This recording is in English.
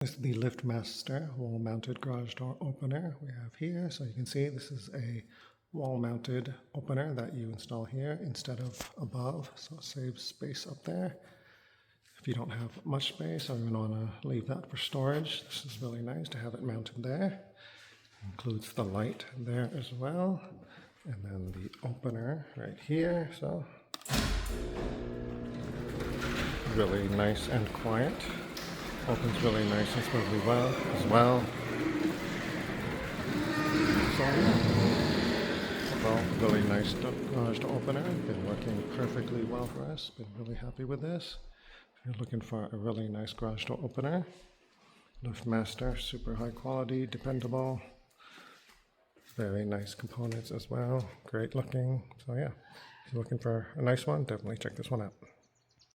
This is the LiftMaster wall-mounted garage door opener we have here. So you can see this is a wall-mounted opener that you install here instead of above, so it saves space up there. If you don't have much space or you want to leave that for storage, this is really nice to have it mounted there. Includes the light there as well, and then the opener right here. So really nice and quiet. Opens really nice and smoothly well as well. So, really nice garage door opener. Been working perfectly well for us. Been really happy with this. If you're looking for a really nice garage door opener, LiftMaster, super high quality, dependable. Very nice components as well. Great looking. So yeah, if you're looking for a nice one, definitely check this one out.